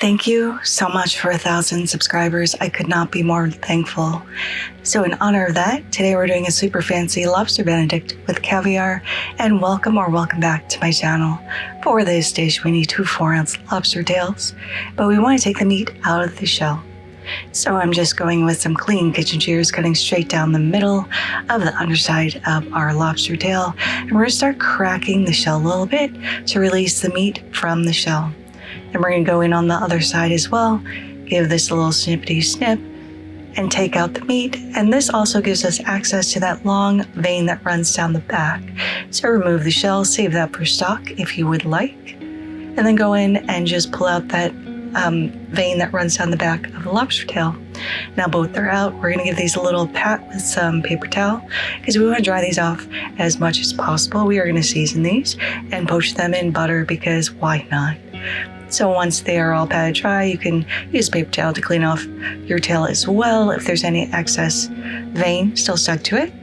Thank you so much for 1,000 subscribers. I could not be more thankful. So in honor of that, today we're doing a super fancy Lobster Benedict with caviar, and welcome back to my channel. For this dish, we need 2 4-ounce lobster tails, but we want to take the meat out of the shell. So I'm just going with some clean kitchen shears, cutting straight down the middle of the underside of our lobster tail, and we're going to start cracking the shell a little bit to release the meat from the shell. And we're going to go in on the other side as well, give this a little snippety snip, and take out the meat. And this also gives us access to that long vein that runs down the back. So remove the shell, save that for stock if you would like, and then go in and just pull out that vein that runs down the back of the lobster tail. Now both are out. We're going to give these a little pat with some paper towel because we want to dry these off as much as possible. We are going to season these and poach them in butter because why not? So once they are all patted dry, you can use paper towel to clean off your tail as well if there's any excess vein still stuck to it.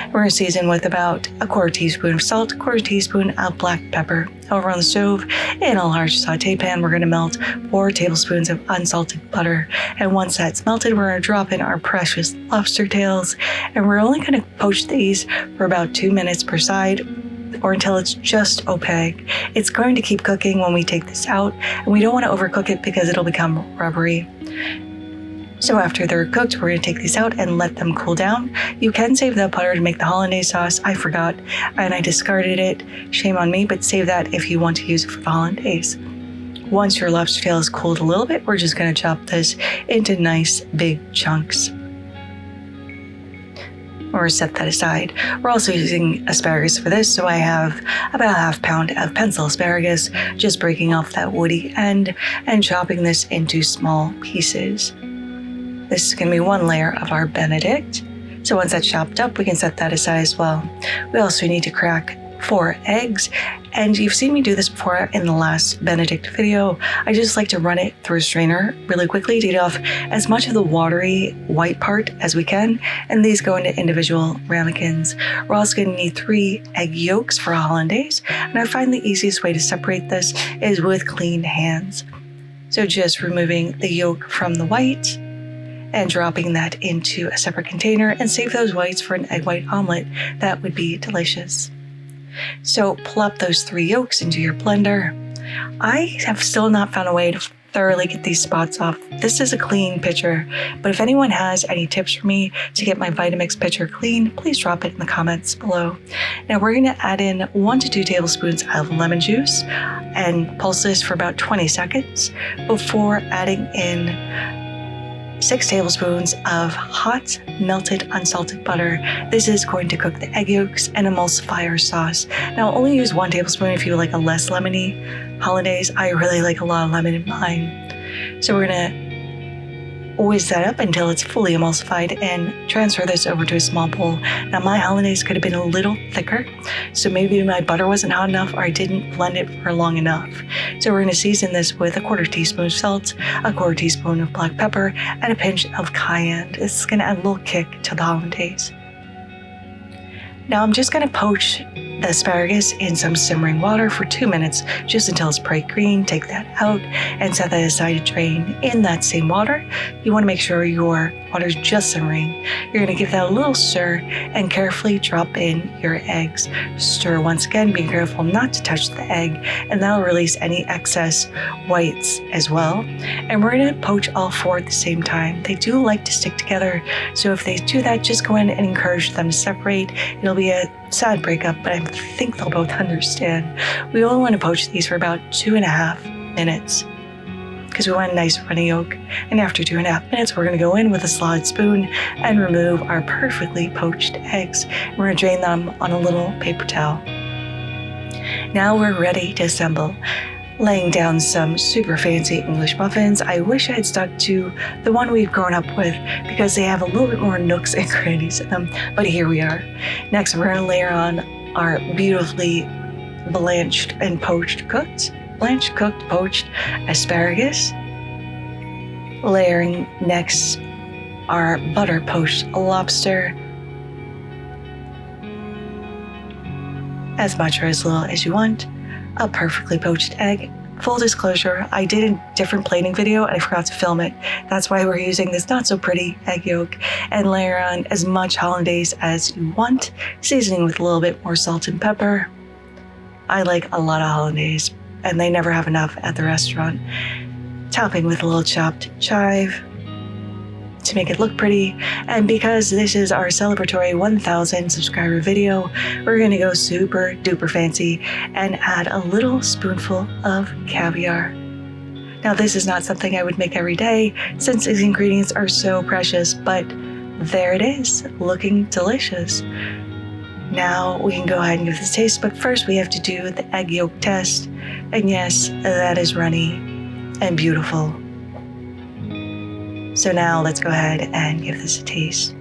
We're going to season with about a 1/4 teaspoon of salt, 1/4 teaspoon of black pepper. Over on the stove, in a large sauté pan, we're going to melt 4 tablespoons of unsalted butter. And once that's melted, we're going to drop in our precious lobster tails. And we're only going to poach these for about 2 minutes per side, or until it's just opaque. It's going to keep cooking when we take this out, and we don't want to overcook it because it'll become rubbery. So after they're cooked, we're going to take these out and let them cool down. You can save that butter to make the hollandaise sauce. I forgot and I discarded it. Shame on me, but save that if you want to use it for the hollandaise. Once your lobster tail is cooled a little bit, we're just going to chop this into nice big chunks. Or set that aside. We're also using asparagus for this, so I have about a 1/2 pound of pencil asparagus, just breaking off that woody end and chopping this into small pieces. This is going to be 1 layer of our Benedict. So once that's chopped up, we can set that aside as well. We also need to crack 4 eggs, and you've seen me do this before in the last Benedict video. I just like to run it through a strainer really quickly to get off as much of the watery white part as we can, and these go into individual ramekins. We're also going to need 3 egg yolks for a hollandaise, and I find the easiest way to separate this is with clean hands. So just removing the yolk from the white and dropping that into a separate container, and save those whites for an egg white omelet. That would be delicious. So plop those 3 yolks into your blender. I have still not found a way to thoroughly get these spots off. This is a clean pitcher, but if anyone has any tips for me to get my Vitamix pitcher clean, please drop it in the comments below. Now we're going to add in 1 to 2 tablespoons of lemon juice and pulse this for about 20 seconds before adding in 6 tablespoons of hot, melted, unsalted butter. This is going to cook the egg yolks and emulsify our sauce. Now, only use 1 tablespoon if you like a less lemony hollandaise. I really like a lot of lemon in mine. So we're going to whiz that up until it's fully emulsified and transfer this over to a small bowl. Now, my hollandaise could have been a little thicker, so maybe my butter wasn't hot enough or I didn't blend it for long enough. So we're going to season this with a 1/4 teaspoon of salt, a 1/4 teaspoon of black pepper, and a pinch of cayenne. This is going to add a little kick to the hollandaise. Now I'm just going to poach the asparagus in some simmering water for 2 minutes, just until it's bright green. Take that out and set that aside to drain. In that same water, you want to make sure your water is just simmering. You're going to give that a little stir and carefully drop in your eggs. Stir once again, be careful not to touch the egg, and that'll release any excess whites as well. And we're going to poach all 4 at the same time. They do like to stick together, so if they do that, just go in and encourage them to separate. It'll be a sad breakup, but I think they'll both understand. We only want to poach these for about 2.5 minutes because we want a nice runny yolk. And after 2.5 minutes, we're going to go in with a slotted spoon and remove our perfectly poached eggs. We're going to drain them on a little paper towel. Now we're ready to assemble. Laying down some super fancy English muffins. I wish I had stuck to the one we've grown up with because they have a little bit more nooks and crannies in them, but here we are. Next, we're going to layer on our beautifully blanched, cooked, poached asparagus. Layering next our butter poached lobster. As much or as little as you want. A perfectly poached egg, Full disclosure, I did a different plating video and I forgot to film it. That's why we're using this not so pretty egg yolk, and layer on as much hollandaise as you want, seasoning with a little bit more salt and pepper. I like a lot of hollandaise and they never have enough at the restaurant. Topping with a little chopped chive to make it look pretty. And because this is our celebratory 1,000 subscriber video, we're gonna go super duper fancy and add a little spoonful of caviar. Now this is not something I would make every day since these ingredients are so precious, but there it is, looking delicious. Now we can go ahead and give this a taste, but first we have to do the egg yolk test. And yes, that is runny and beautiful. So now let's go ahead and give this a taste.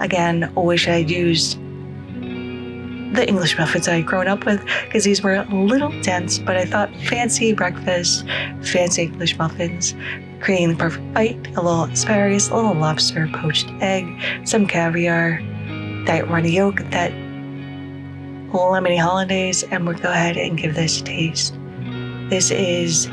Again, I wish I'd used the English muffins I'd grown up with because these were a little dense, but I thought fancy breakfast, fancy English muffins, creating the perfect bite, a little asparagus, a little lobster, poached egg, some caviar, that runny yolk, that lemony hollandaise, and we'll go ahead and give this a taste. This is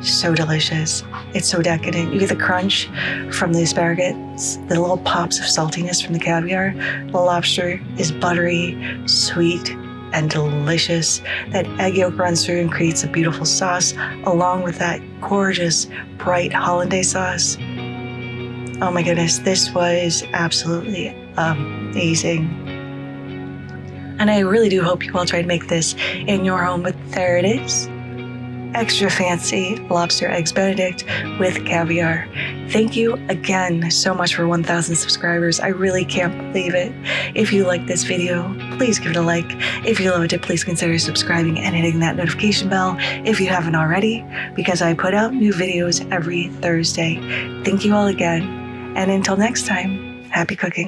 so delicious. It's so decadent. You get the crunch from the asparagus, the little pops of saltiness from the caviar. The lobster is buttery, sweet, and delicious. That egg yolk runs through and creates a beautiful sauce, along with that gorgeous, bright hollandaise sauce. Oh my goodness, this was absolutely amazing. And I really do hope you all try to make this in your home, but there it is. Extra fancy lobster eggs Benedict with caviar. Thank you again so much for 1,000 subscribers. I really can't believe it. If you like this video, please give it a like. If you loved it, please consider subscribing and hitting that notification bell if you haven't already, because I put out new videos every Thursday. Thank you all again. And until next time, happy cooking.